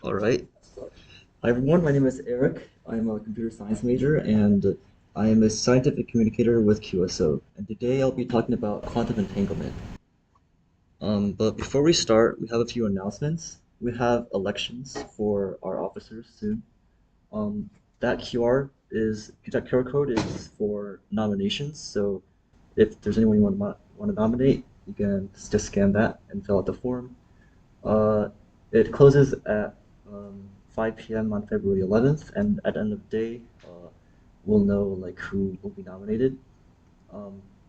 All right. Hi, everyone. My name is Eric. I'm a computer science major, and I am a scientific communicator with QSO. And today I'll be talking about quantum entanglement. But before we start, we have a few announcements. We have elections for our officers soon. Um, that QR code is for nominations. So if there's anyone you want to nominate, you can just scan that and fill out the form. Uh, it closes at 5 p.m. on February 11th, and at the end of the day, we'll know like who will be nominated.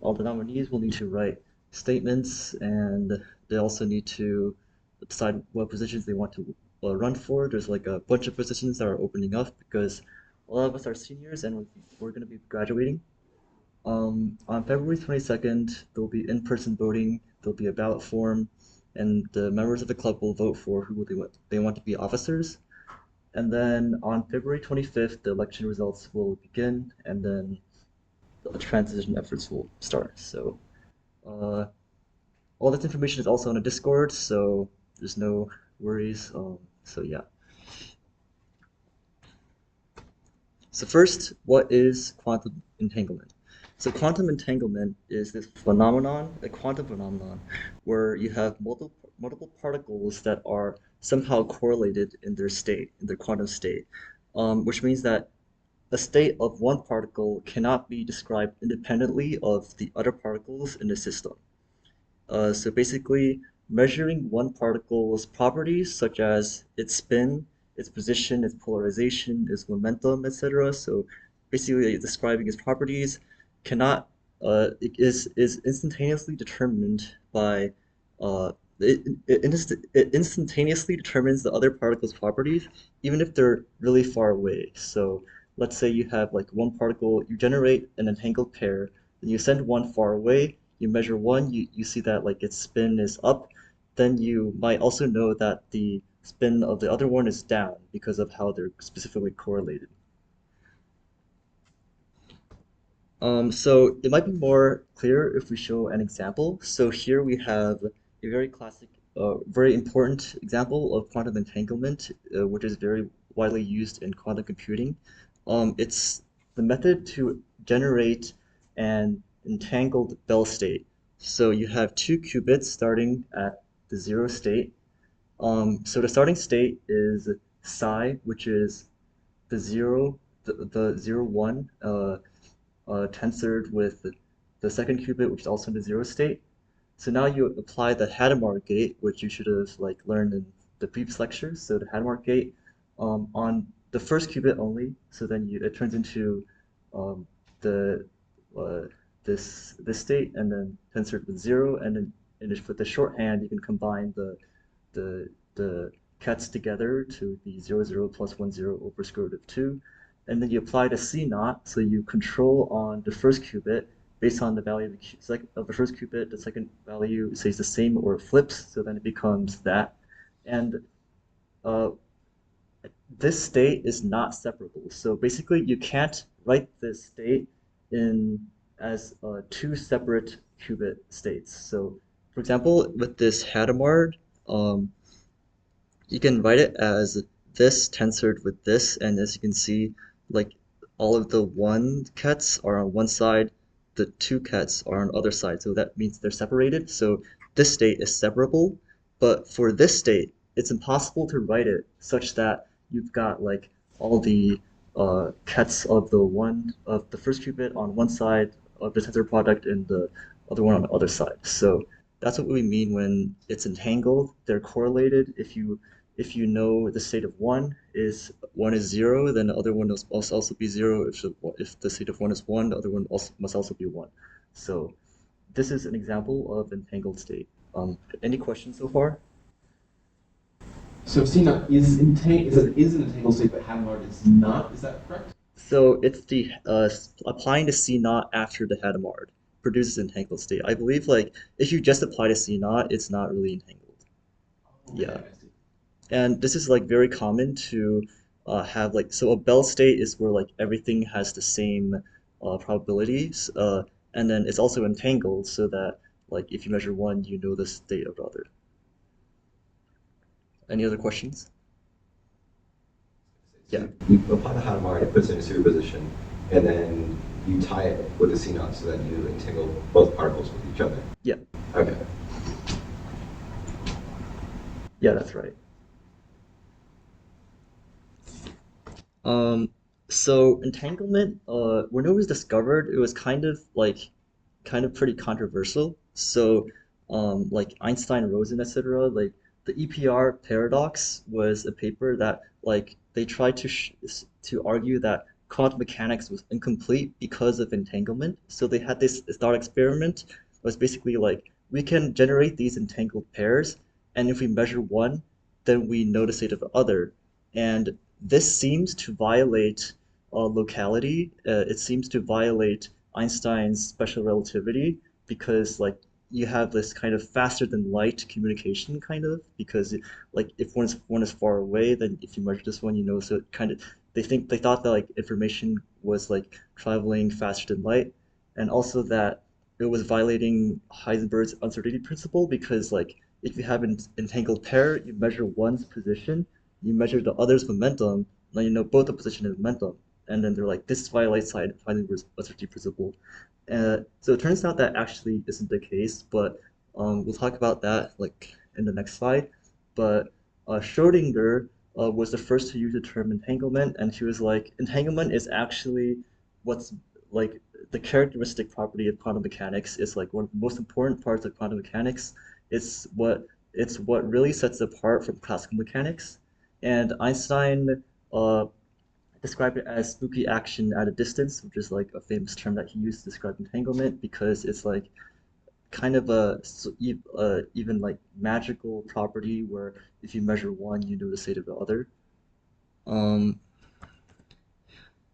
All the nominees will need to write statements, and they also need to decide what positions they want to run for. There's like a bunch of positions that are opening up because a lot of us are seniors and we're going to be graduating. On February 22nd, there'll be in-person voting, there'll be a ballot form, and the members of the club will vote for who they want to be officers. And then on February 25th, the election results will begin, and then the transition efforts will start. So uh, all this information is also on a Discord, so there's no worries. So yeah. So first, what is quantum entanglement? So quantum entanglement is this phenomenon, a quantum phenomenon, where you have multiple particles that are somehow correlated in their state, in their quantum state, which means that a state of one particle cannot be described independently of the other particles in the system. So basically, measuring one particle's properties, such as its spin, its position, its polarization, its momentum, etc. So basically, describing its properties cannot is instantaneously determined by uh, it instantaneously determines the other particle's properties, even if they're really far away. So let's say you have like one particle, you generate an entangled pair, then you send one far away, you measure one, you see that like its spin is up, then you might also know that the spin of the other one is down because of how they're specifically correlated. So it might be more clear if we show an example. So here we have a very classic, very important example of quantum entanglement, which is very widely used in quantum computing. It's the method to generate an entangled Bell state. So you have two qubits starting at the zero state. So the starting state is psi, which is the zero one. Tensored with the second qubit, which is also in the zero state. So now you apply the Hadamard gate, which you should have like learned in the previous lectures. So the Hadamard gate on the first qubit only. So then it turns into the uh, this state, and then tensored with zero, and then with the shorthand you can combine the the cats together to be 0, 0 plus 1, 0 over square root of 2. And then you apply the C naught, so you control on the first qubit based on the value of the first qubit, the second value stays the same or flips, so then it becomes that. And uh, this state is not separable. So basically, you can't write this state in as two separate qubit states. So, for example, with this Hadamard, um, you can write it as this tensored with this, and as you can see, like all of the one cats are on one side, the two cats are on the other side, so that means they're separated. So this state is separable, but for this state, it's impossible to write it such that you've got like all the cats of the first qubit on one side of the tensor product and the other one on the other side. So that's what we mean when it's entangled. They're correlated. If you know the state of one is zero, then the other one must also be zero. If the state of one is one, the other one must also be one. So this is an example of entangled state. Any questions so far? So CNOT is an entangled state, but Hadamard is not. Is that correct? So it's the applying the C naught after the Hadamard produces entangled state. I believe like if you just apply the C naught, it's not really entangled. Okay, Yeah. I see. And this is like very common to have like so a Bell state is where like everything has the same probabilities, and then it's also entangled so that like if you measure one, you know the state of the other. Any other questions? So Yeah, you apply the Hadamard, it puts it in a superposition, and then you tie it with the C naught so that you entangle both particles with each other. yeah, Okay. yeah, that's right. Um, so entanglement, when it was discovered, it was kind of pretty controversial. So, like Einstein, Rosen, etc., like the EPR paradox was a paper that like they tried to argue that quantum mechanics was incomplete because of entanglement. So they had this thought experiment that was basically like we can generate these entangled pairs, and if we measure one, then we know the state of the other. And this seems to violate locality. It seems to violate Einstein's special relativity because like you have this kind of faster than light communication kind of because like if one is far away, then if you measure this one, you know, so it kind of they thought that like information was like traveling faster than light, and also that it was violating Heisenberg's uncertainty principle because like if you have an entangled pair, you measure one's position, you measure the other's momentum, now you know both the position and momentum, and then they're like this violates Heisenberg's uncertainty principle. So it turns out that actually isn't the case, but we'll talk about that like in the next slide. But Schrodinger was the first to use the term entanglement, and he was like, entanglement is actually what's like the characteristic property of quantum mechanics. It's like one of the most important parts of quantum mechanics. It's what it's what really sets it apart from classical mechanics. And Einstein uh, described it as spooky action at a distance, which is like a famous term that he used to describe entanglement because it's like kind of even like magical property where if you measure one, you know the state of the other. Um,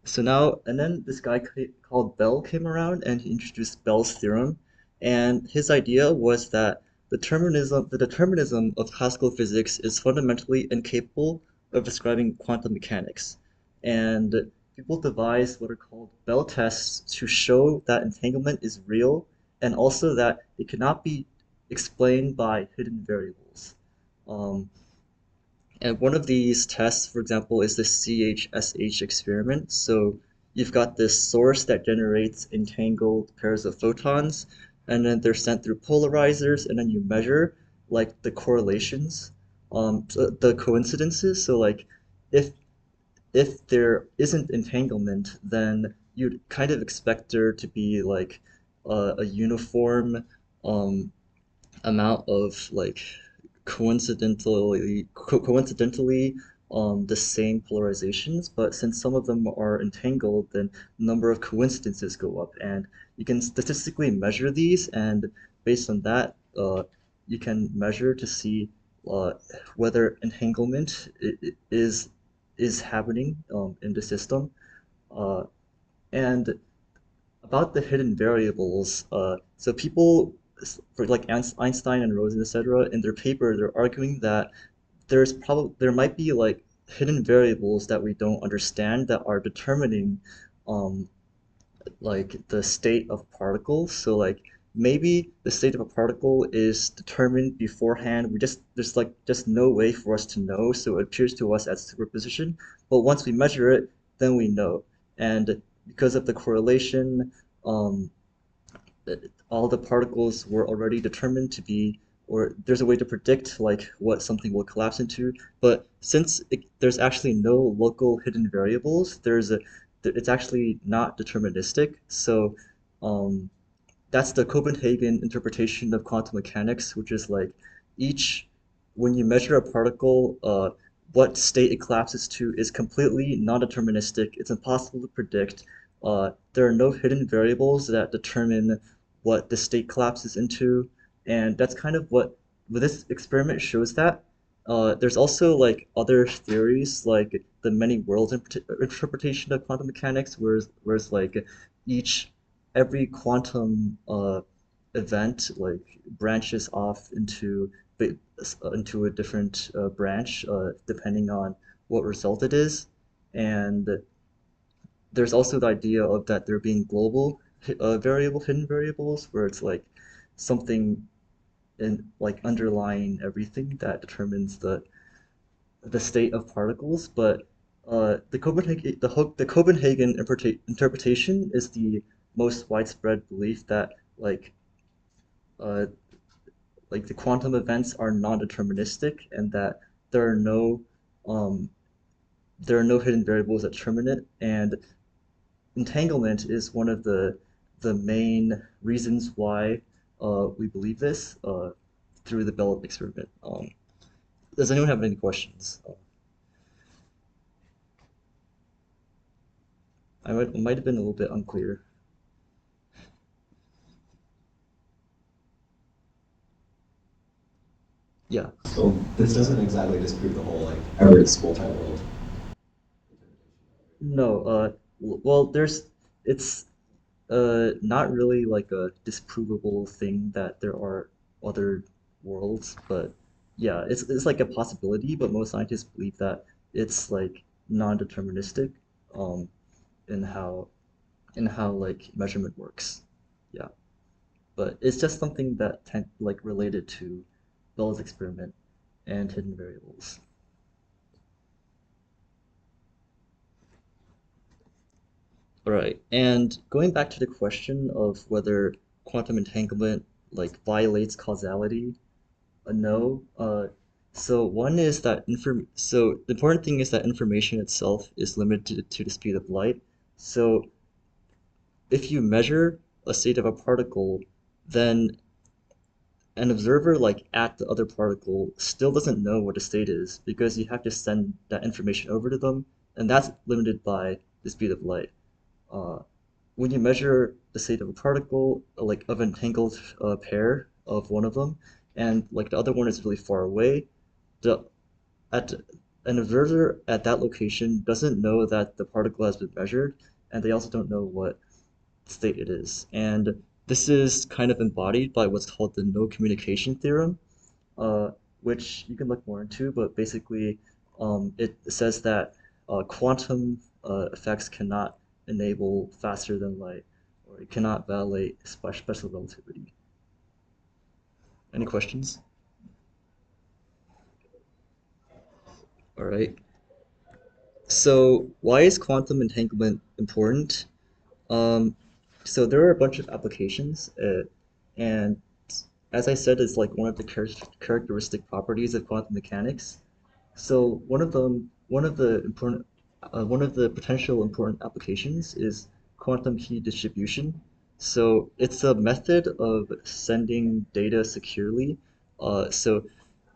so now, and then this guy called Bell came around and he introduced Bell's theorem. And his idea was that the determinism of classical physics is fundamentally incapable of describing quantum mechanics. And people devised what are called Bell tests to show that entanglement is real and also that it cannot be explained by hidden variables. Um, and one of these tests, for example, is the CHSH experiment. So you've got this source that generates entangled pairs of photons, and then they're sent through polarizers, and then you measure like the correlations, the coincidences. So like if if there isn't entanglement, then you'd kind of expect there to be like a uniform um, amount of like coincidentally the same polarizations, but since some of them are entangled, then number of coincidences go up, and you can statistically measure these, and based on that, you can measure to see uh, whether entanglement is happening in the system. Uh, and about the hidden variables, so people for like Einstein and Rosen, etc., in their paper, they're arguing that there might be like hidden variables that we don't understand that are determining um, like the state of particles. So like maybe the state of a particle is determined beforehand. We just there's like just no way for us to know, so it appears to us as superposition. But once we measure it, then we know. And because of the correlation, um, all the particles were already determined to be, or there's a way to predict like what something will collapse into. But since there's actually no local hidden variables, it's actually not deterministic. So um, that's the Copenhagen interpretation of quantum mechanics, which is like each when you measure a particle, what state it collapses to is completely non-deterministic. It's impossible to predict. There are no hidden variables that determine what the state collapses into, and that's kind of what this experiment shows that. There's also like other theories like the many worlds interpretation of quantum mechanics, whereas like each every quantum event like branches off into a different branch depending on what result it is, and there's also the idea of that there being global hidden variables where it's like something in like underlying everything that determines the state of particles, but The Copenhagen interpretation is the most widespread belief that uh, the quantum events are non-deterministic and that there are no um, there are no hidden variables that determine it. And entanglement is one of the main reasons why we believe this through the Bell experiment. Does anyone have any questions? I might have been a little bit unclear. Yeah. So this doesn't exactly disprove the whole like Everett's multi-world No. Well, it's not really like a disprovable thing that there are other worlds, but yeah, it's like a possibility, but most scientists believe that it's like non-deterministic um in how like measurement works. Yeah. But it's just something that like related to Bell's experiment and hidden variables. All right. And going back to the question of whether quantum entanglement like violates causality, no. So one is that so the important thing is that information itself is limited to the speed of light. So if you measure a state of a particle, then an observer like at the other particle still doesn't know what the state is because you have to send that information over to them, and that's limited by the speed of light. Uh, when you measure the state of a particle, like of an entangled pair of one of them, and like the other one is really far away, the at an observer at that location doesn't know that the particle has been measured, and they also don't know what state it is. And this is kind of embodied by what's called the no communication theorem, uh, which you can look more into, but basically it says that quantum effects cannot enable faster than light, or it cannot violate special relativity. Any questions? All right. So why is quantum entanglement important? Um, so there are a bunch of applications, and as I said, it's like one of the characteristic properties of quantum mechanics. So one of the potential important applications is quantum key distribution. So it's a method of sending data securely. So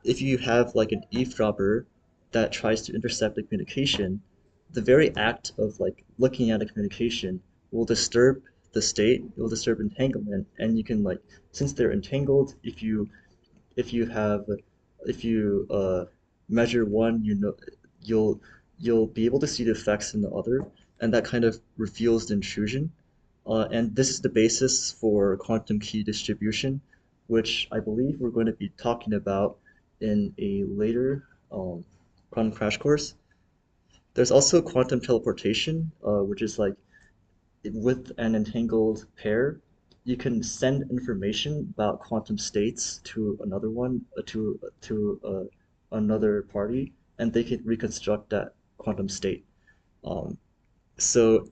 if you have like an eavesdropper that tries to intercept a communication, the very act of like looking at a communication will disturb the state, it will disturb entanglement, and you can like since they're entangled, if you have if you measure one, you'll you'll be able to see the effects in the other, and that kind of reveals the intrusion. And this is the basis for quantum key distribution, which I believe we're going to be talking about in a later quantum crash course. There's also quantum teleportation, which is like with an entangled pair, you can send information about quantum states to another one, another party, and they can reconstruct that quantum state. Um, so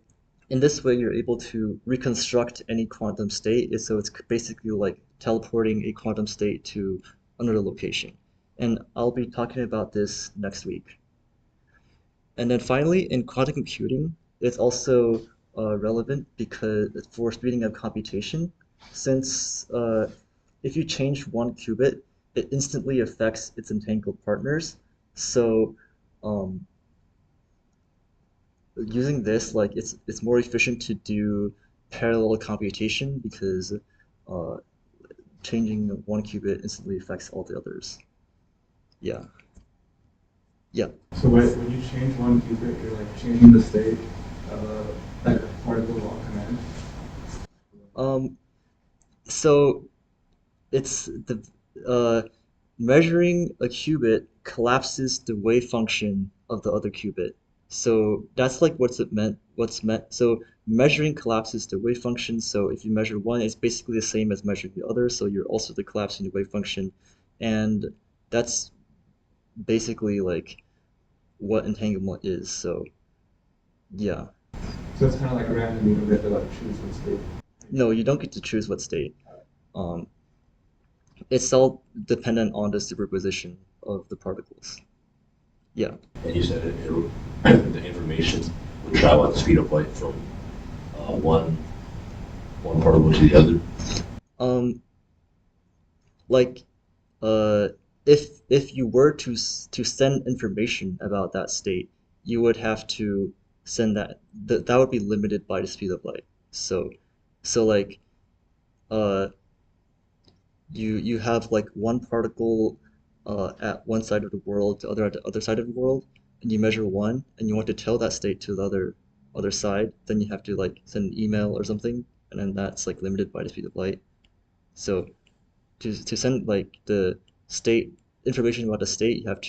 in this way, you're able to reconstruct any quantum state. So it's basically like teleporting a quantum state to another location. And I'll be talking about this next week. And then finally, in quantum computing, it's also relevant because for speeding up computation, since if you change one qubit, it instantly affects its entangled partners. So um, using this, like it's more efficient to do parallel computation because uh, changing one qubit instantly affects all the others. Yeah, yeah. So when you change one qubit, you're like changing the state of that particle on command. Um, so it's the measuring a qubit collapses the wave function of the other qubit. So that's like what's meant. So measuring collapses the wave function. So if you measure one, it's basically the same as measuring the other. So you're also the collapsing the wave function, and that's basically like what entanglement is. So yeah. So it's kind of like random, you don't get to like choose what state. No, you don't get to choose what state. Um, it's all dependent on the superposition of the particles. Yeah. And you said the information would travel at the speed of light from one particle to the other. Um, like, uh, if you were to send information about that state, you would have to send that would be limited by the speed of light. So, like, uh, you have like one particle at one side of the world, the other at the other side of the world, and you measure one, and you want to tell that state to the other side, then you have to like send an email or something, and then that's like limited by the speed of light. So to send like the state information about the state, you have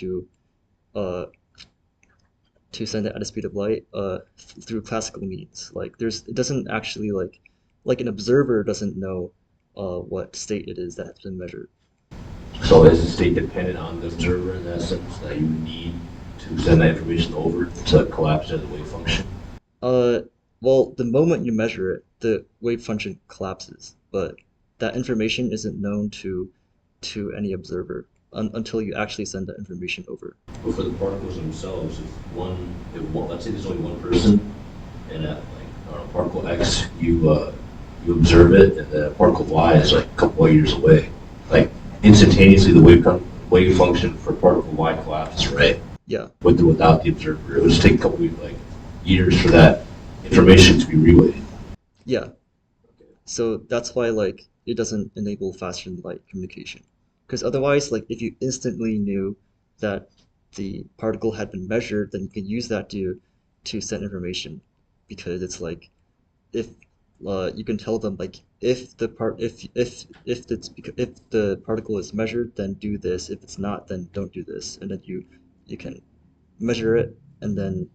uh to send it at the speed of light through classical means. Like it doesn't actually like an observer doesn't know what state it is that has been measured. So is the state dependent on the observer in that sense that you need to send that information over to collapse as a wave function? Uh, well, the moment you measure it, the wave function collapses, but that information isn't known to any observer until you actually send that information over. But for the particles themselves, let's say there's only one person, and at particle X, you observe it, and the particle Y is like a couple of years away. Like instantaneously, the wave function for particle Y collapses, right? Yeah, With or without the observer, it would just take a couple of years for that information to be relayed. yeah. So that's why like it doesn't enable faster than light communication. Because otherwise, like if you instantly knew that the particle had been measured, then you could use that to send information. Because it's like if you can tell them like if the part if the particle is measured, then do this. If it's not, then don't do this. And then you can measure it, and then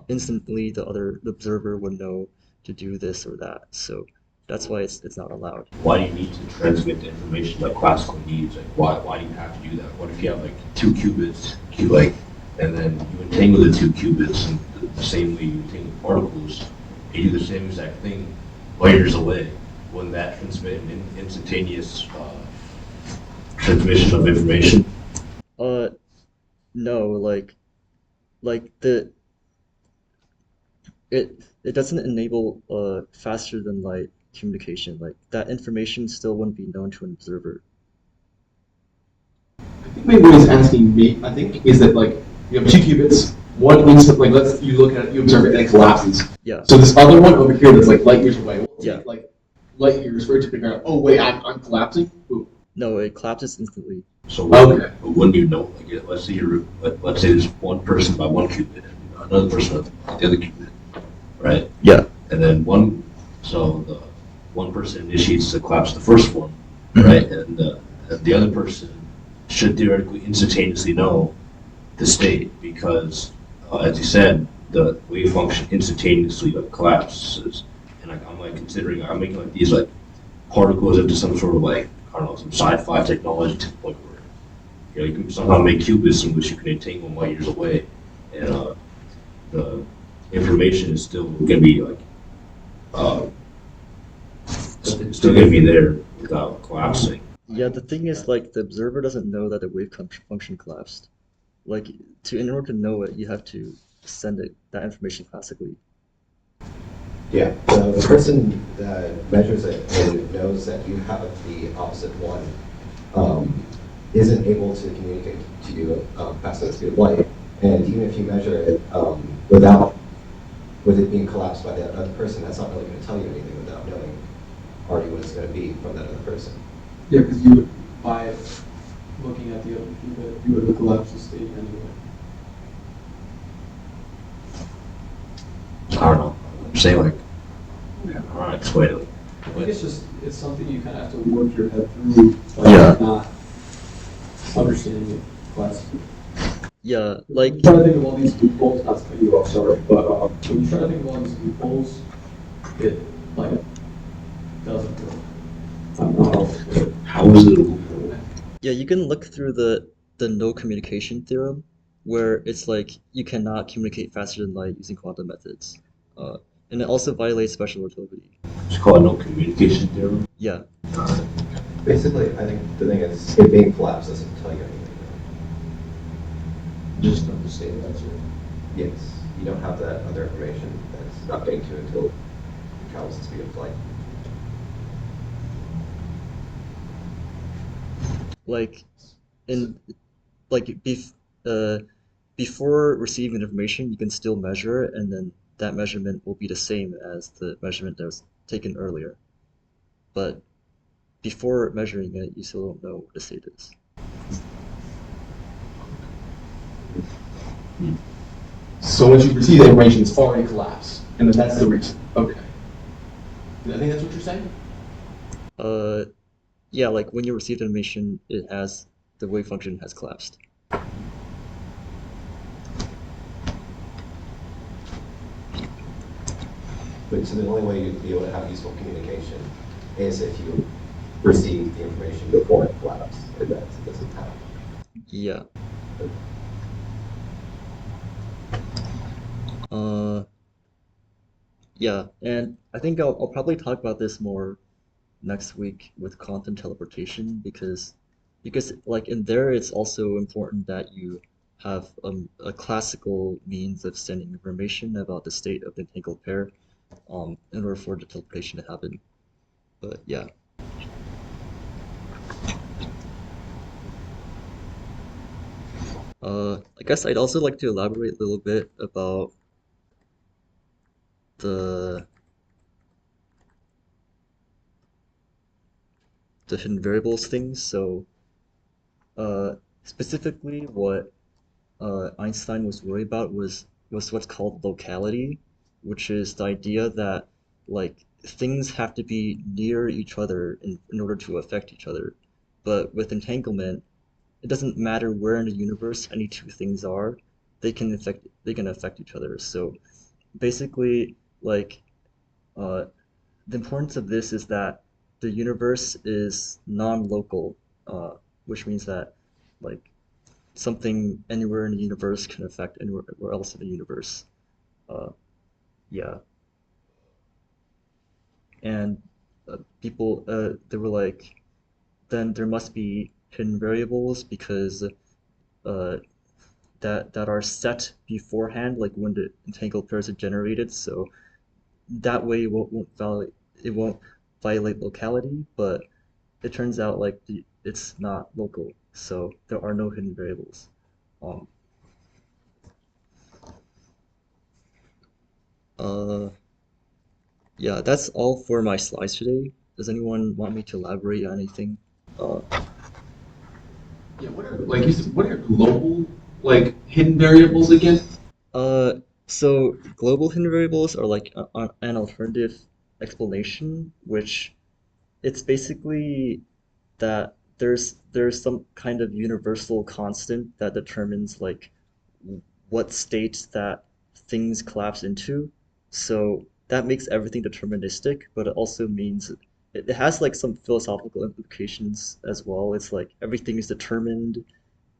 instantly the observer would know to do this or that. So that's why it's not allowed. Why do you need to transmit the information like classical needs? Like why do you have to do that? What if you have like two qubits, and then you entangle the two qubits in the same way you entangle particles, and you do the same exact thing light years away? Wouldn't that transmit an instantaneous transmission of information? Uh, no, like it doesn't enable faster than light communication. Like that information still wouldn't be known to an observer. I think maybe what he's asking me, I think, is that like you have two qubits, one instant, like let's you look at it, you observe it, and it collapses. Yeah, So this other one over here that's like light years away, will yeah. take like light years for it to figure out, oh wait, I'm collapsing. Ooh. No, it collapses instantly. So Okay. when you know, like, let's say there's one person by one qubit, another person at the other qubit, right? Yeah. And then so the one person initiates the collapse of the first one, right? And the other person should theoretically instantaneously know the state because, as you said, the wave function instantaneously collapses. And I'm making like these like particles into some sort of like, I don't know, some sci-fi technology to the point where you can somehow make qubits in which you can entangle them light years away, and the information is still going to be like it's still going to be there without collapsing. Yeah, the thing is like the observer doesn't know that the wave function collapsed. Like in order to know it, you have to send that information classically. Yeah, so the person that measures it and knows that you have the opposite one isn't able to communicate to you past the speed of light. And even if you measure it with it being collapsed by that other person, that's not really going to tell you anything without knowing already what it's going to be from that other person. Yeah, because you would, by looking at the other qubit, you would collapse the state anyway. I don't know. I'm saying like, I don't know, explain it. I think it's something you kind of have to work your head through, Yeah. not understanding it classically. Yeah, like I'm trying to think of all these loopholes, not to cut you off, sorry, but when you try to think of all these loopholes, it like doesn't work. How is it a loophole? yeah, you can look through the no communication theorem. where it's like you cannot communicate faster than light using quantum methods. Uh, and it also violates special relativity. It's called no communication theorem. Yeah, Basically, I think the thing is, it being collapsed doesn't tell you anything. Just understand that's it. Yes, you don't have that other information that's not getting to it until it travels the speed of light. like in like before receiving information, you can still measure, and then that measurement will be the same as the measurement that was taken earlier. But before measuring it, you still don't know what the state is. So once you receive that information, it's already collapsed, and then that's the reason. Okay. I think that's what you're saying? Uh, yeah, like when you receive the information, the wave function has collapsed. But so the only way you'd be able to have useful communication is if you receive the information before it collapses, and that doesn't happen. Yeah. Uh, yeah, and I think I'll probably talk about this more next week with quantum teleportation because like in there it's also important that you have a classical means of sending information about the state of the entangled pair in order for the teleportation to happen. But yeah. I guess I'd also like to elaborate a little bit about the the hidden variables things. So uh, specifically what Einstein was worried about was what's called locality, which is the idea that like things have to be near each other in order to affect each other. But with entanglement, it doesn't matter where in the universe any two things are, they can affect each other. So basically, like uh, the importance of this is that the universe is non-local, which means that like something anywhere in the universe can affect anywhere else in the universe. Uh, yeah, and people they were like, then there must be hidden variables because uh, that are set beforehand, like when the entangled pairs are generated. So that way it won't violate locality, but it turns out like it's not local, so there are no hidden variables. Um, uh, Yeah, that's all for my slides today. Does anyone want me to elaborate on anything? Uh, Yeah, what are, like you said, what are global, like, hidden variables again? uh, so global hidden variables are like an alternative explanation, which it's basically that there's some kind of universal constant that determines like what state that things collapse into. So that makes everything deterministic, but it also means it has like some philosophical implications as well. It's like everything is determined.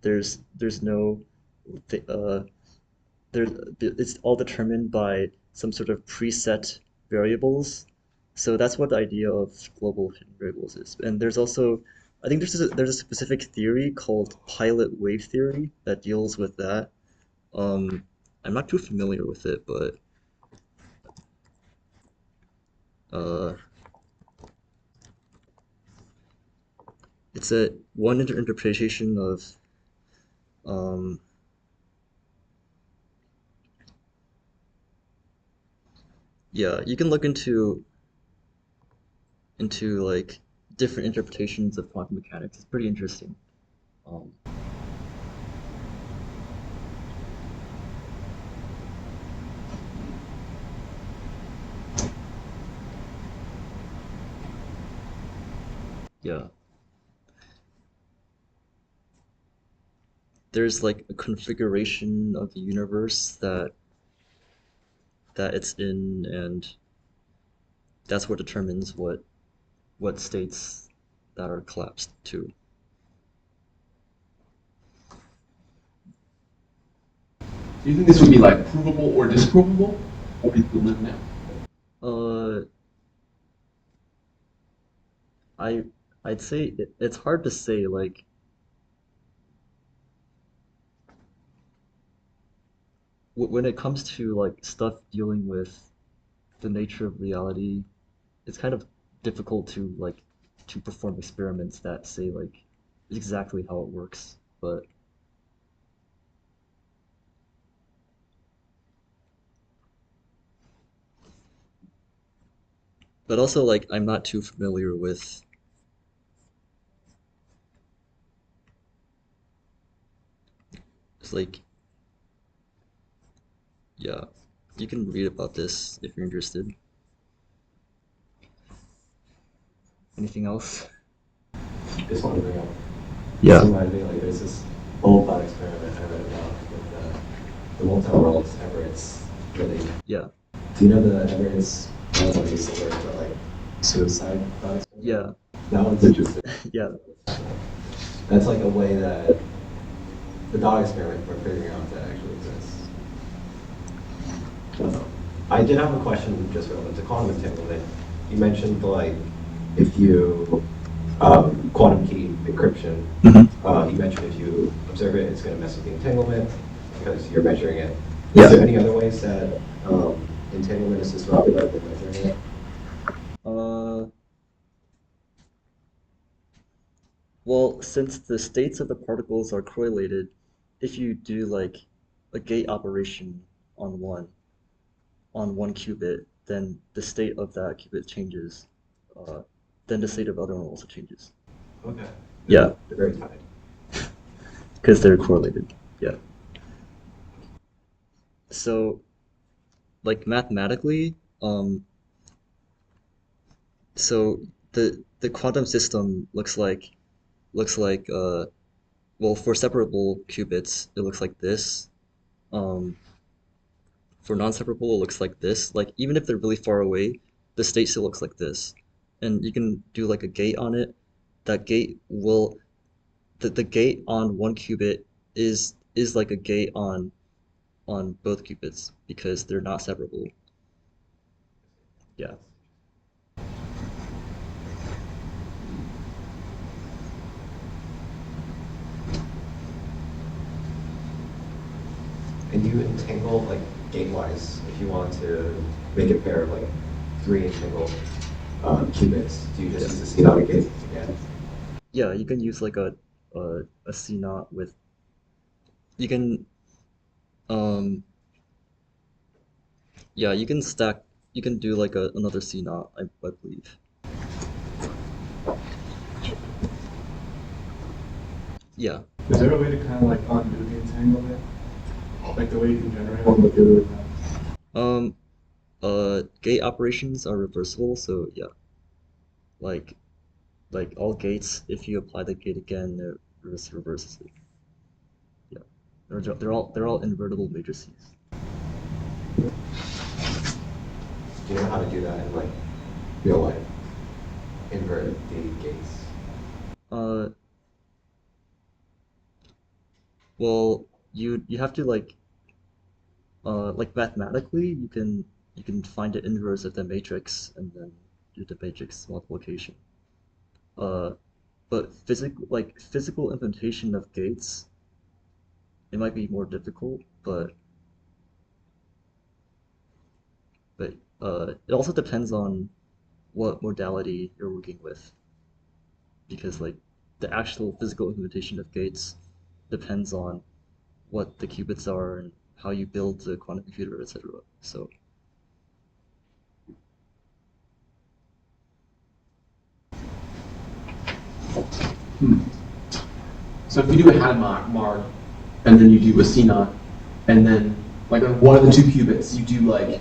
There's no th- uh there it's all determined by some sort of preset variables. So that's what the idea of global hidden variables is. And there's also, I think there's a specific theory called pilot wave theory that deals with that. Um, I'm not too familiar with it, but uh, it's a one interpretation of um, yeah, you can look into like different interpretations of quantum mechanics. It's pretty interesting. Um, yeah, there's like a configuration of the universe that it's in, and that's what determines what states that are collapsed to. Do you think this would be like provable or disprovable, or do you live now? Uh, I I'd say it's hard to say like when it comes to like stuff dealing with the nature of reality, it's kind of difficult to like to perform experiments that say like exactly how it works. But also like I'm not too familiar with it's like yeah, you can read about this if you're interested. Anything else? Just want to bring up. Yeah. This reminded me, like, there's this old thought experiment I read about with the multi-worlds Everett's really. Yeah. Do you know the Everett's relatively similar to like suicide thought experiment? Yeah. That one's interesting. Yeah. That's like a way that the thought experiment we're figuring out that actually exists. I did have a question just relevant to quantum entanglement. You mentioned like if you quantum key encryption. You mentioned if you observe it, it's going to mess with the entanglement because you're measuring it. Yeah. Is there any other ways that entanglement is disrupted by measuring it? Uh, well, since the states of the particles are correlated, if you do like a gate operation on one qubit, then the state of that qubit changes. Uh, then the state of the other one also changes. Okay. Yeah, They're very tied. because they're correlated. Yeah. So, like mathematically, so the quantum system looks like well, for separable qubits, it looks like this. Um, for non-separable, it looks like this. Like even if they're really far away, the state still looks like this. And you can do like a gate on it. That gate will the gate on one qubit is like a gate on both qubits because they're not separable. Yeah. And you entangle like gate-wise if you want to make a pair of like three entangled qubits. Do you just use a C-naught gate again? Yeah, you can use like a C naught with you can um yeah, you can do like another C naught, I believe. Yeah. Is there a way to kind of like undo the entanglement? Like the way you can generate one with the other way around? Um Gate operations are reversible, so yeah. Like like all gates, if you apply the gate again, it reverses it. Yeah. They're all invertible matrices. Do you know how to do that in like real life? Invert the gates. Uh well, you have to like mathematically you can find the inverse of the matrix and then do the matrix multiplication. Uh but physical implementation of gates, it might be more difficult, but it also depends on what modality you're working with because like the actual physical implementation of gates depends on what the qubits are and how you build the quantum computer, etc. So So if you do a Hadamard, and then you do a CNOT, and then like on one of the two qubits you do like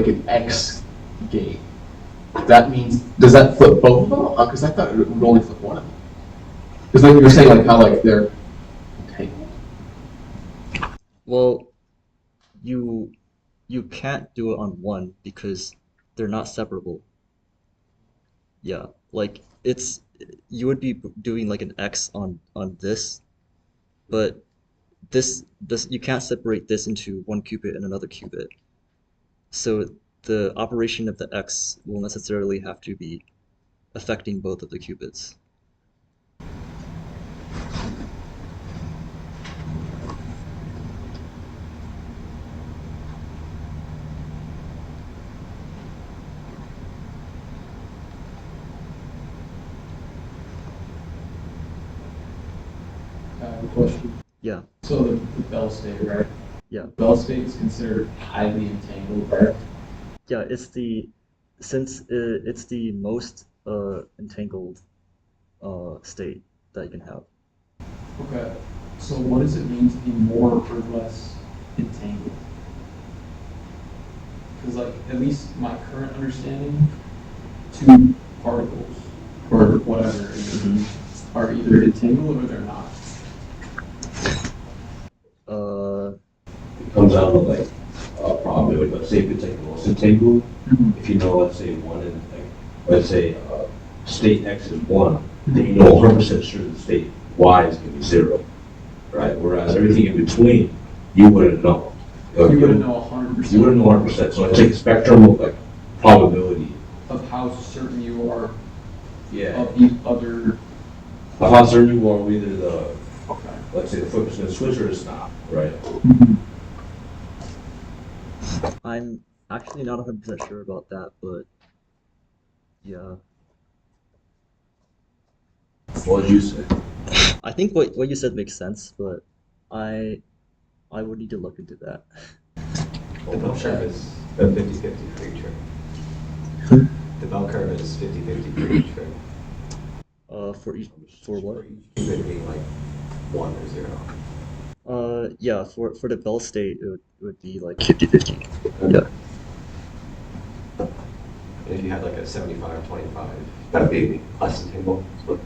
an X gate, that means does that flip both of them? Because I thought it would only flip one of them. Because like you were saying, like how like they're entangled. well, you you can't do it on one because they're not separable. Yeah, like you would be doing like an X on this, but this you can't separate this into one qubit and another qubit. So the operation of the x will necessarily have to be affecting both of the qubits. I have a question. Yeah, So the Bell state, right? yeah, Bell state is considered highly entangled, right? yeah. It's the most entangled state that you can have. Okay. So what does it mean to be more or less entangled? Because like at least my current understanding, two particles or whatever are either entangled or they're not. Uh, It comes down to like, probability, let's say if it's like the most entangled, Mhm. if you know, let's say one in, like, let's say, state X is one, then you know 100% sure that state Y is gonna be zero, right? Whereas everything in between, you wouldn't know. You wouldn't know 100%. You wouldn't know 100%, so it's like a spectrum of like probability. of how certain you are Yeah. of the other. Of how certain you are with either the, Okay. let's say the flip is gonna switch or it's not, right? I'm actually not 100% sure about that, but yeah. What did you say? I think what you said makes sense, but I I would need to look into that. The bell curve is a 50-50 for each ring. The bell curve is 50-50 for each ring. For what? Qubit being like 1 or 0. Yeah, for the Bell state, it would be like 50-50. Yeah. And if you had like a 75-25, that would be less entangled. Is what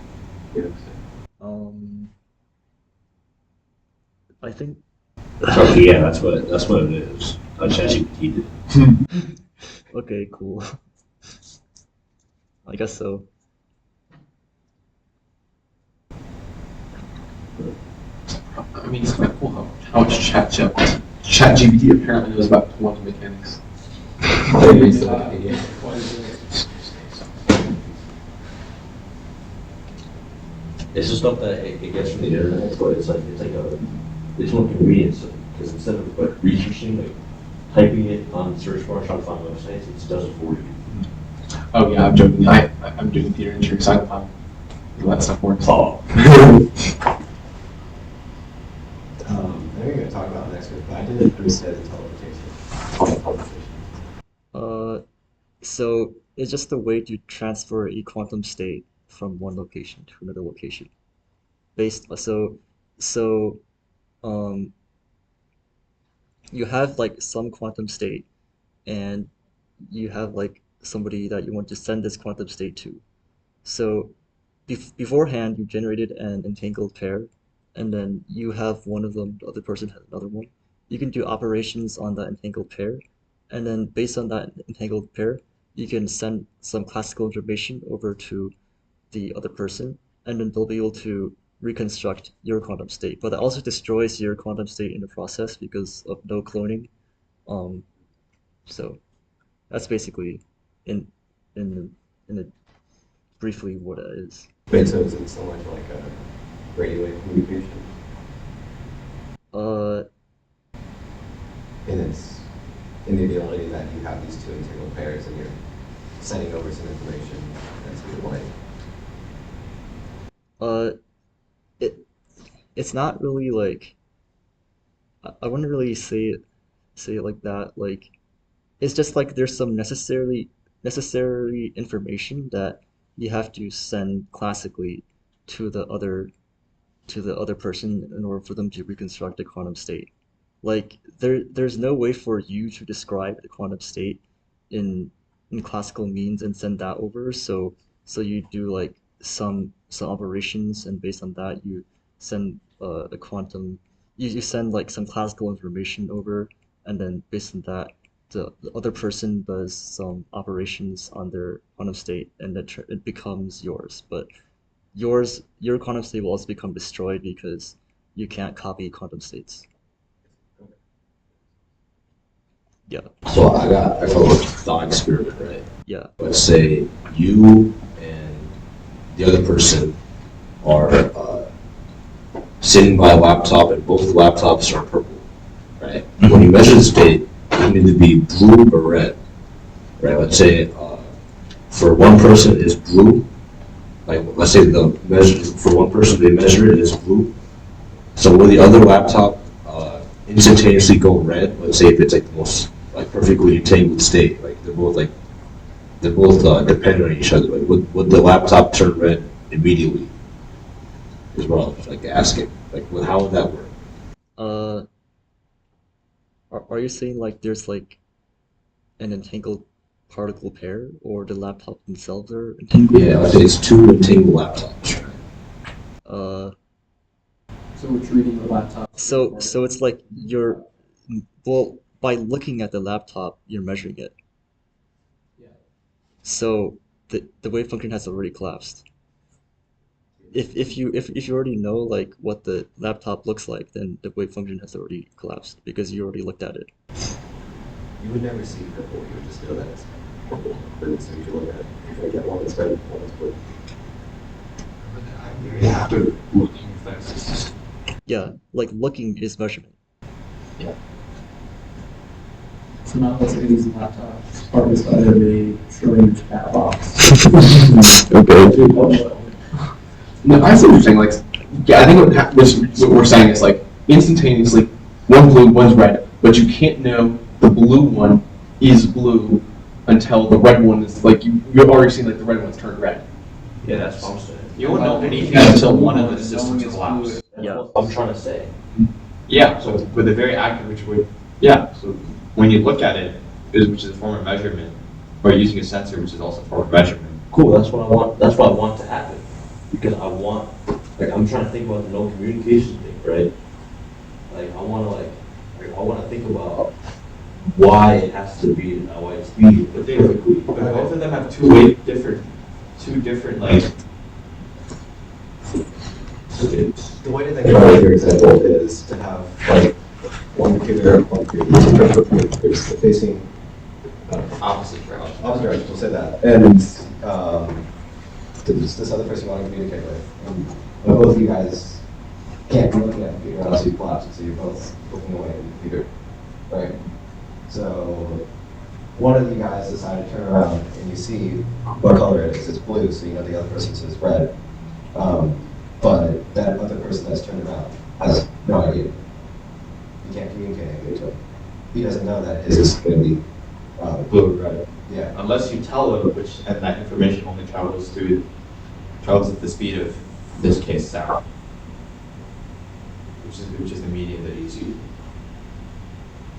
you're saying. I think. Okay, yeah, that's what it is. ChatGPT did. Okay, cool. I guess so. I mean, it's quite cool how much ChatGPT apparently knows about quantum mechanics. It's the Wikipedia. It's just stuff that it gets from the internet, but it's more convenient, because instead of like researching, like typing it on the search bar, trying to find websites, it does it for you. Oh yeah, I'm joking. I'm doing theater and tricks. I don't know how that stuff works. Oh. I know you're going to talk about next week, but I didn't understand the teleportation. So it's just a way to transfer a quantum state from one location to another location. So um you have like some quantum state, and you have like somebody that you want to send this quantum state to. So beforehand, you generated an entangled pair, and then you have one of them, the other person has another one. You can do operations on that entangled pair, and then based on that entangled pair, you can send some classical information over to the other person, and then they'll be able to reconstruct your quantum state. But that also destroys your quantum state in the process because of no cloning. Um, so that's basically in in in a briefly what it is. Wait, so is it so much like a radio wave communication? Uh, And it's in the ability that you have these two entangled pairs and you're sending over some information that's either way. uh, it it's not really like I wouldn't really say it like that. Like it's just like there's some necessary information that you have to send classically to the other person in order for them to reconstruct a quantum state. Like there's no way for you to describe the quantum state in classical means and send that over. So you do like some operations, and based on that you send a quantum you send like some classical information over, and then based on that the other person does some operations on their quantum state, and it becomes yours. But your quantum state will also become destroyed because you can't copy quantum states. Yeah, So I got a thought experiment, right? yeah, Let's say you and the other person are sitting by a laptop and both laptops are purple, right? When you measure the state, it need to be blue or red, right? Let's say for one person it's blue, like let's say the measure for one person they measure it as blue. So will the other laptop instantaneously go red? Let's say if it's like the most like perfectly entangled state, like they're both dependent on each other. Like would the laptop turn red immediately? Is what I was like asking. Like how would that work? uh, are you saying like there's like an entangled particle pair, or the laptop themselves are entangled? Yeah, let's say it's two entangled laptops, right? Uh, So we're treating the laptop. so it's like you're, well, by looking at the laptop, you're measuring it. Yeah. So the wave function has already collapsed. If you already know like what the laptop looks like, then the wave function has already collapsed because you already looked at it. You would never see purple, you would just know that it's purple. And so you can look at it, you're gonna get one that's red, one that's blue. You have to looking effects. Yeah, like looking is measurement. So now let's say these laptops are just out of a strange cat box. Okay. No, I see what you're saying. Like, yeah, I think what we're saying is like instantaneously, one blue, one's red, but you can't know the blue one is blue until the red one is like you've already seen like the red one's turned red. Yeah, that's what I'm saying. You won't know anything until one of the systems collapses. Yeah. I'm trying to say. Yeah, so with a very accurate, which would, yeah, so when you look at it, which is a form of measurement, or using a sensor, which is also a form of measurement. Cool. That's what I want. That's what I want to happen. Because I want, like, I'm trying to think about the no communication thing, right? Like, I want to I want to think about why it has to be why it's speed, but typically. But both of them have two different like. The way to think about your example is to have like one computer, computers facing Opposite direction. opposite directions, we'll say that. And this other person you want to communicate with. But both of you guys can't be looking at the computer unless you collapse, so you're both looking away at the computer, right? So one of you guys decide to turn around and you see what color it is. It's blue, so you know the other person says red. But that other person that's turned around has no idea. You can't communicate anything to him. He doesn't know that his is going to be blue or red. Yeah. Unless you tell them, and that information only travels at the speed of, in this case, sound, which is the medium that he's using.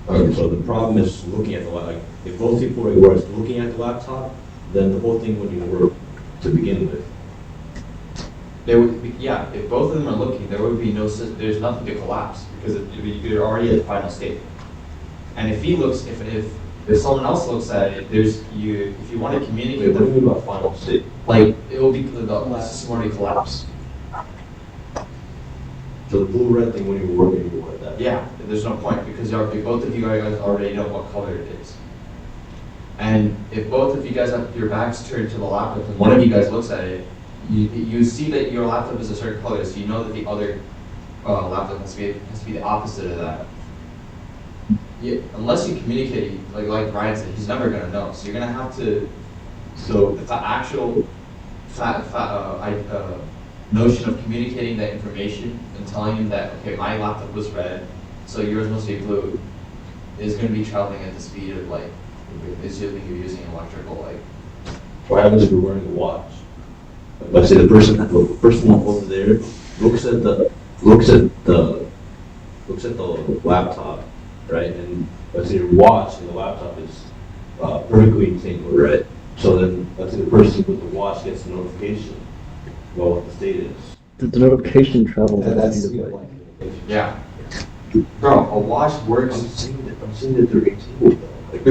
Okay, so the problem is looking at the like if both people were looking at the laptop, then the whole thing wouldn't work to begin with. There would be, yeah, if both of them are looking, there would be there's nothing to collapse because you're already at the final state. And if he looks, if someone else looks at it, if you want to communicate. Wait, what do you mean by final state? Like it will be the system already collapsed. So the blue-red thing when you were working, you were that. Yeah, there's no point because both of you guys already know what color it is. And if both of you guys have your backs turned to the laptop and one of you guys looks at it, you see that your laptop is a certain color, so you know that the other laptop has to be the opposite of that. Yeah, unless you communicate, like Ryan said, he's never gonna know. So you're gonna have to. So the actual notion of communicating that information and telling him that okay, my laptop was red, so yours must be blue, is gonna be traveling at the speed of like, assuming you're using electrical like. What happens if you're wearing a watch? Let's say the person over there looks at the laptop, right? And let's say your watch and the laptop is perfectly entangled, right? So then let's say the person with the watch gets a notification about what the state is. The notification travels at the That's speed of light. Yeah. Bro, a watch works. I'm saying that they're entangled though. Like,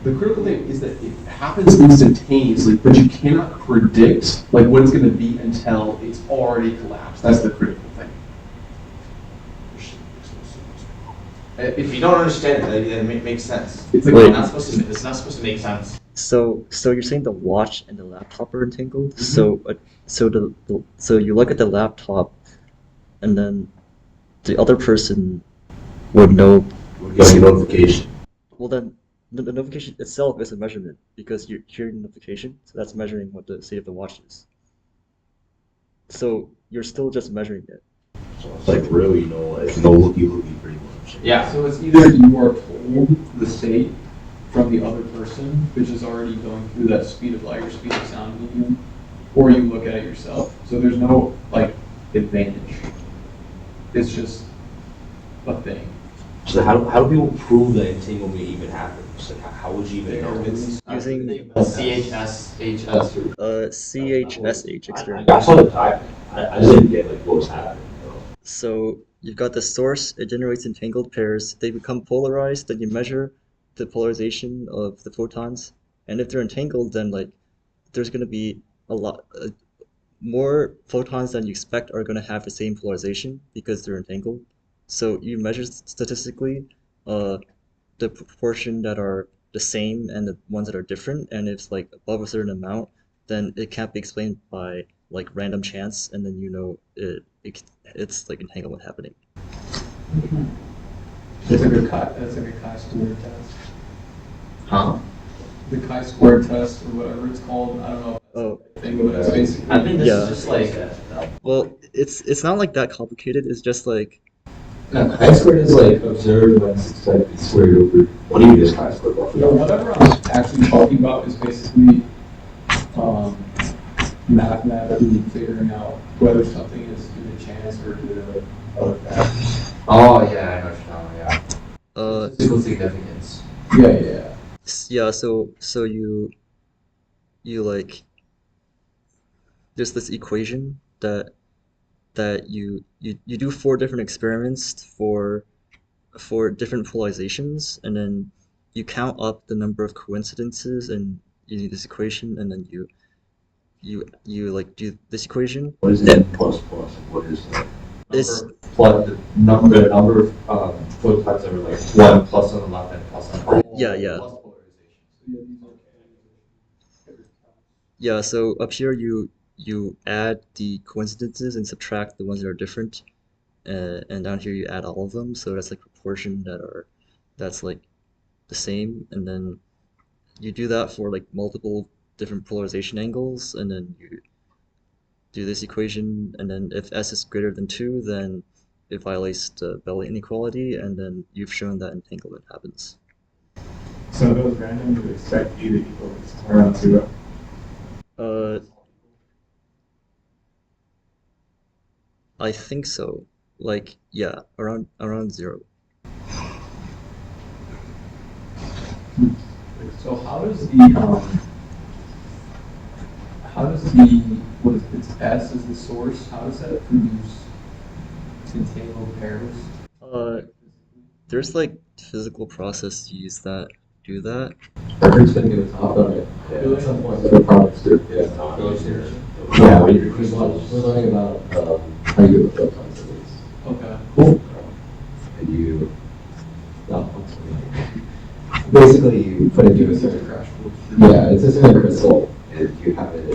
The critical thing is that it happens instantaneously, but you cannot predict like what it's going to be until it's already collapsed. That's the critical thing. If you don't understand it, then it makes sense. It's like Wait. it's not supposed to make sense. So you're saying the watch and the laptop are entangled? So you look at the laptop, and then the other person would know. We're getting a notification. Well, then the notification itself is a measurement because you're hearing the notification, so that's measuring what the state of the watch is. So you're still just measuring it. So it's like really no looky pretty much. Yeah. So it's either you are told the state from the other person, which is already going through that speed of light or speed of sound medium, or you look at it yourself. So there's no like advantage. It's just a thing. So how do people prove that entanglement even happens? Like how would you even know? Using CHSHS or CHSH experiment. I saw the diagram. I didn't get like what was happening. So you've got the source, it generates entangled pairs, they become polarized, then you measure the polarization of the photons, and if they're entangled, then like there's going to be a lot more photons than you expect are going to have the same polarization because they're entangled. So you measure statistically the proportion that are the same and the ones that are different, and if it's like above a certain amount, then it can't be explained by like random chance, and then you know it's like entanglement happening. That's like a chi-square test. Huh? The chi-square test or whatever it's called. I don't know. Oh, Thing, but it's basically. I think this Yeah. is just like well, it's not like that complicated. It's just like Chi-squared is like observed when it's expected squared over. What do you mean is chi-squared? Whatever I'm actually talking about is basically mathematically figuring out whether something is due to chance or due to other factors. oh yeah, I know what you're talking about. uh Statistical significance. Yeah. yeah. So you like there's this equation that you do 4 different experiments for different polarizations, and then you count up the number of coincidences and using this equation, and then you like do this equation. What is N plus plus? What is that? It's Plus the number of photons that are like one plus on the left and plus on the right. yeah. Plus polarization. Yeah, so up here you add the coincidences and subtract the ones that are different, and down here you add all of them. So that's like proportion that's like the same, and then you do that for like multiple different polarization angles, and then you do this equation, and then if S is greater than 2, then it violates the Bell inequality, and then you've shown that entanglement happens. So if it was random, you would expect E to equal around 0. Uh, I think so. Like, yeah, around 0. So how does the what is it's S is the source? How does that produce entangled pairs? There's like physical processes that do that. Everyone's gonna get a top on it. Really? At some point, the products do. Yeah. Goes here. Yeah, we're learning about how you do with photons at least. Okay. Cool. And you, no, basically you put it into a certain Crash course. yeah, it's just in a crystal, and you have it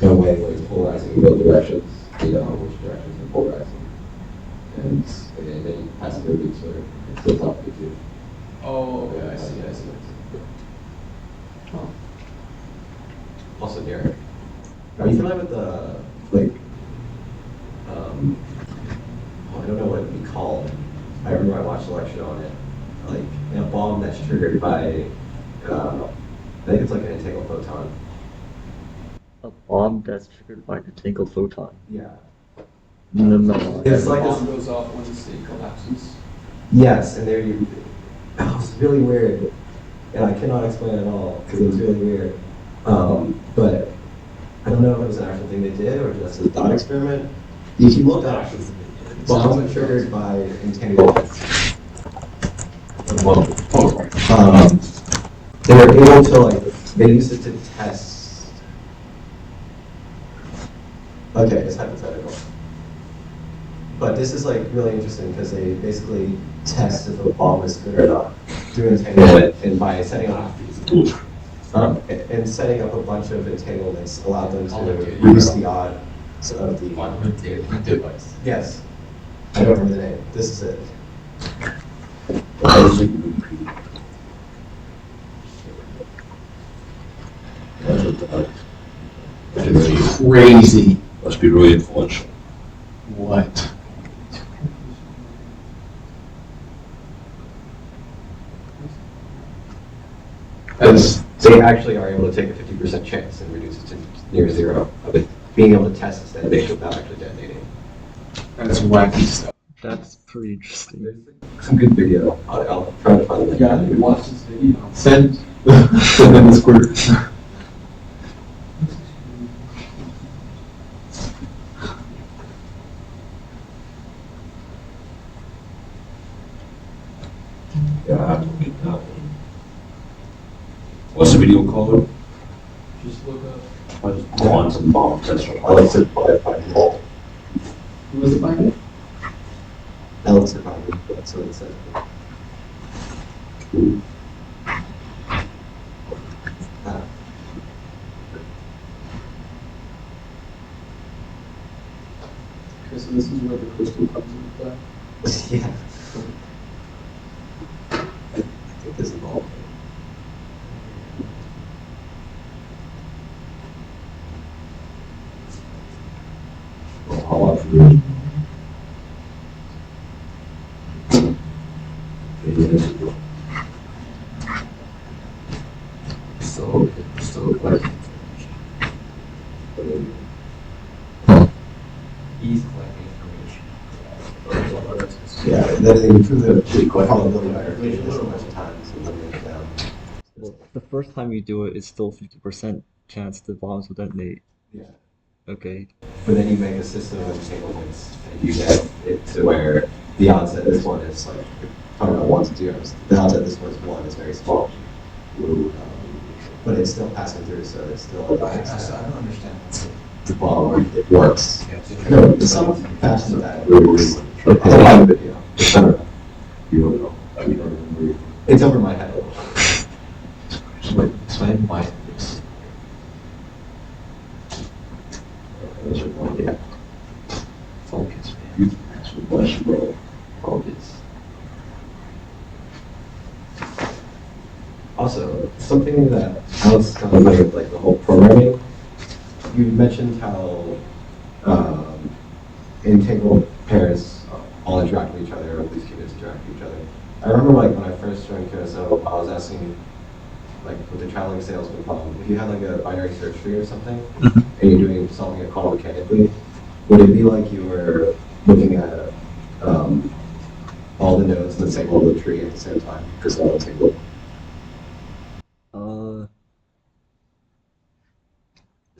in a way where it's polarizing in both directions. You know which directions are polarizing, and then you pass it through each other. It's still tough to do. Oh, okay, I see. Huh. Also, Derek, are you familiar with the like? I don't know what it'd be called. I remember I watched a lecture on it. Like a bomb that's triggered by, I think it's like an entangled photon. A bomb that's triggered by an entangled photon. Yeah. No. It's The like bomb this. goes off when the state collapses. Yes, and there you. Oh, it's really weird, and I cannot explain it at all because it was really weird. But I don't know if it was an actual thing they did or just a thought experiment. If you look up bombs triggered by entanglements, they were able to they used it to test. Okay, it's hypothetical, but this is like really interesting because they basically test if a bomb is good or not through entanglement, and by setting up and setting up a bunch of entanglements allowed them to reduce the odds of the device. yes. I don't remember the name. This is it. Crazy. Must be really influential. What? Because they actually are able to take a 50% chance and reduce it to near zero of it being able to test its detonation without actually detonating. That's wacky stuff. That's pretty interesting. Some good video. I'll try to find it. Yeah, I need to watch this video. Send in Discord. Yeah, I have to look at that one. What's the video called? Just look up. Quantum bomb tester. Alex survived. Who was it by? Alex survived. That's what it says. Ah. Okay, so this is where the crystal comes into play. Yeah. I think this is all. How about you? So like, He's collecting information. Yeah, and then they improve the probability by repeating this a bunch of times and then make it down. Well, the first time you do it, it's still 50% chance the bombs will detonate. Yeah. Okay. But then you make a system of entanglements and you get it to where the odds that this one is like, talking about ones and zeros, the odds that this one is one is very small. But it's still passing through, so it's still. I don't understand. Well, it works. No, it's some faster than that. It's a lot of video. you don't know. I mean, I remember. It's over my head. Explain why this. Yeah. Focus, man. You actually watch, bro. Focus. Also, something that Alex kind of like the whole programming. You mentioned how entangled pairs all interact with each other, or at least qubits interact with each other. I remember like when I first joined QSO, I was asking, like with the traveling salesman problem, if you had like a binary search tree or something, and you're doing solving a call mechanically, would it be like you were looking at all the nodes in the same level of the tree at the same time because they're all entangled?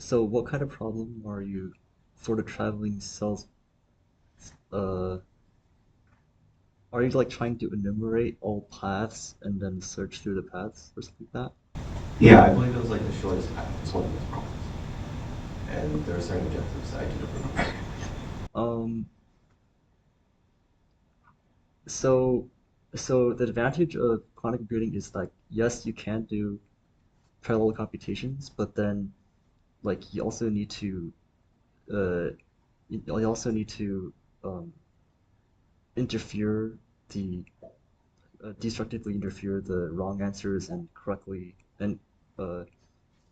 So what kind of problem are you for the traveling cells? Are you like trying to enumerate all paths and then search through the paths or something like Yeah, I believe it was like the shortest path was one of those problems. And there are certain objectives I did remember. that? So the advantage of quantum computing is like, yes, you can do parallel computations, but then like you also need to uh, um, interfere the destructively interfere the wrong answers and correctly and uh,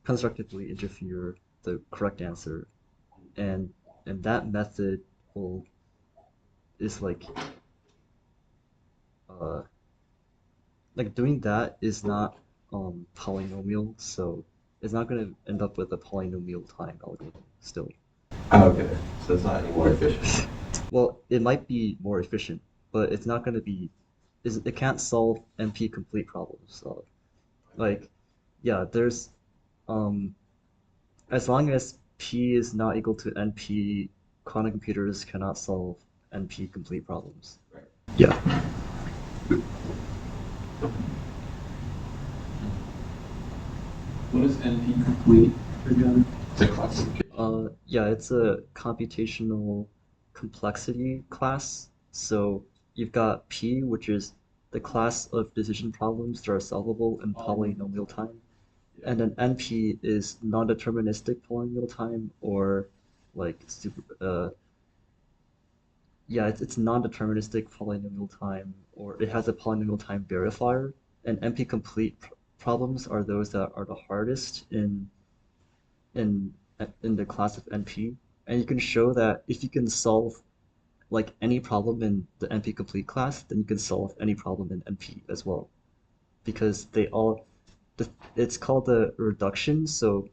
constructively interfere the correct answer, and that method will is uh, like doing that is not polynomial, so it's not going to end up with a polynomial time algorithm still. Oh, okay. So it's not any more efficient. Well, it might be more efficient, but it's not going to be. It can't solve NP complete problems. So, like, yeah, there's um, as long as P is not equal to NP, quantum computers cannot solve NP complete problems. Right. Yeah. What is NP complete again? It's a classification. Yeah, it's a computational complexity class. So you've got P, which is the class of decision problems that are solvable in polynomial time. And then NP is non-deterministic polynomial time, or like it's non-deterministic polynomial time, or it has a polynomial time verifier. And NP complete problems are those that are the hardest in in the class of NP. And you can show that if you can solve like any problem in the NP complete class, then you can solve any problem in NP as well, because it's called the reduction. So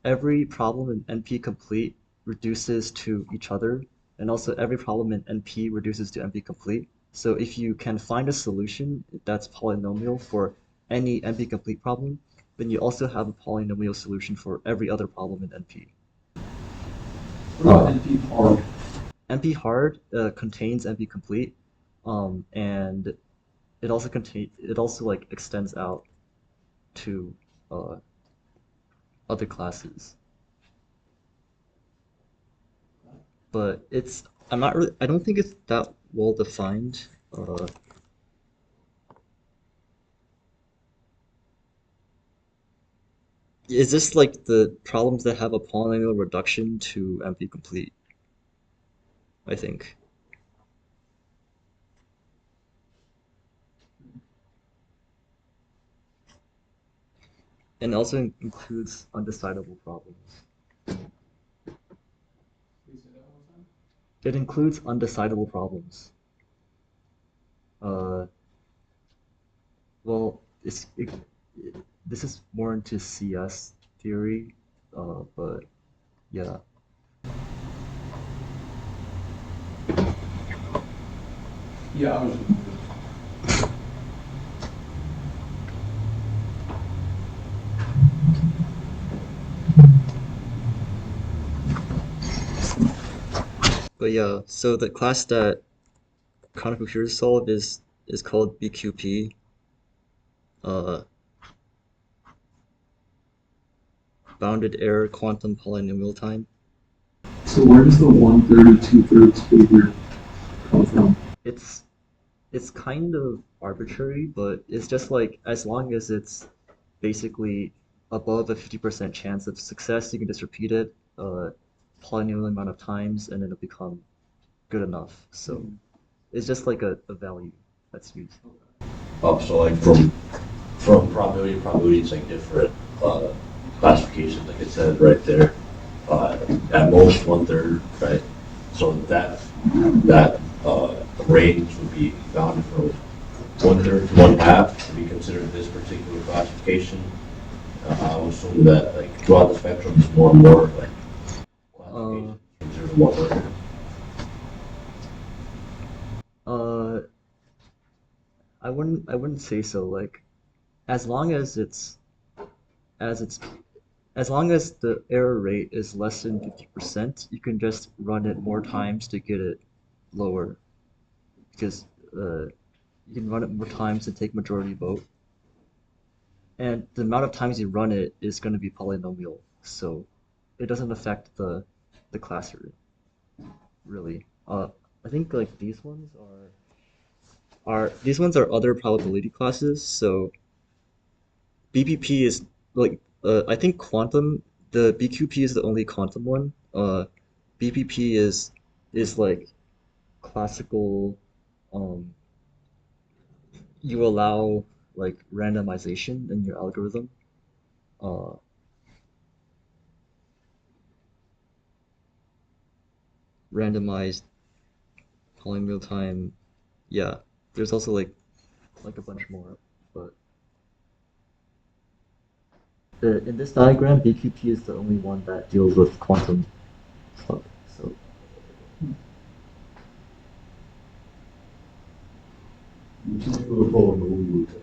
every problem in NP complete reduces to each other, and also every problem in NP reduces to NP complete. So if you can find a solution that's polynomial for any NP complete problem, then you also have a polynomial solution for every other problem in NP. What about NP hard? NP hard contains NP complete, and it also like extends out to uh, other classes. But I don't think it's that well defined. Is this like the problems that have a polynomial reduction to NP complete? I think. And also includes undecidable problems. It includes undecidable problems. Uh, well, this is more into CS theory, but yeah. Yeah, I was. But yeah, so the class that quantum computers solve is called BQP. Uh, Bounded error quantum polynomial time. So where does the 1/3, 2/3 figure come from? It's it's kind of arbitrary, but it's just like as long as it's basically above a 50% chance of success, you can just repeat it polynomial amount of times and it'll become good enough. So it's just like a value that's used. So like from probability to probability, it's like different classifications, like it said right there. At most 1/3, right? So that range would be bounded from 1/3 to 1/2 to be considered this particular classification. I would assume that like throughout the spectrum, it's more and more like classifications from 0 to 1/3. Uh, I wouldn't say so. Like as long as as it's as long as the error rate is less than 50%, you can just run it more times to get it lower, because you can run it more times to take majority vote, and the amount of times you run it is going to be polynomial, so it doesn't affect the class really. I think like these ones are other probability classes. So BPP is like I think quantum the BQP is the only quantum one. BPP is like classical. Um, you allow like randomization in your algorithm. Uh, Randomized polynomial time. Yeah, there's also like a bunch more, but in this diagram, BQP is the only one that deals with quantum stuff. So What you mean by polynomial time?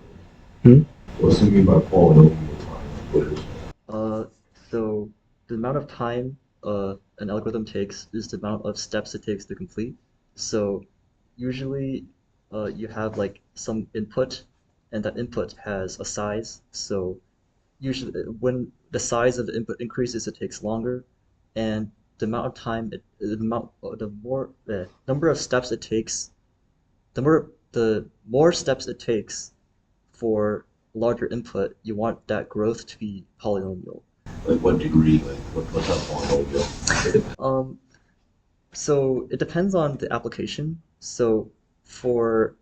Hmm? What's you mean by polynomial time? What is uh, so the amount of time an algorithm takes is the amount of steps it takes to complete. So usually you have like some input, and that input has a size. So usually when the size of the input increases, it takes longer, and the amount of time the number of steps it takes, the more steps it takes for larger input, you want that growth to be polynomial. Like what degree, like what's that polynomial? So it depends on the application. So for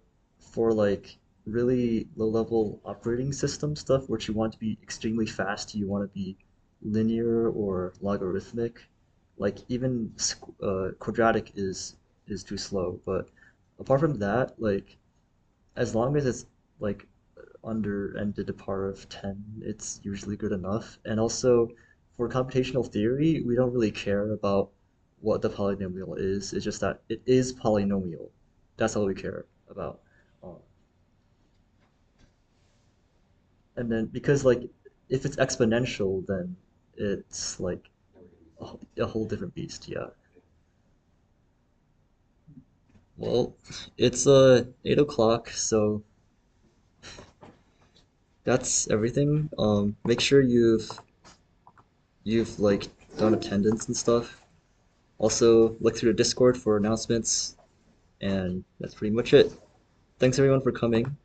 like really low level operating system stuff, which you want to be extremely fast, you want to be linear or logarithmic. Like even quadratic is too slow. But apart from that, like as long as it's like under n to the power of 10, it's usually good enough. And also for computational theory, we don't really care about what the polynomial is. It's just that it is polynomial. That's all we care about. Um, and then because like if it's exponential, then it's like a whole different beast. Yeah. Well, it's 8 o'clock, so that's everything. Make sure you've like done attendance and stuff. Also, look through the Discord for announcements, and that's pretty much it. Thanks everyone for coming.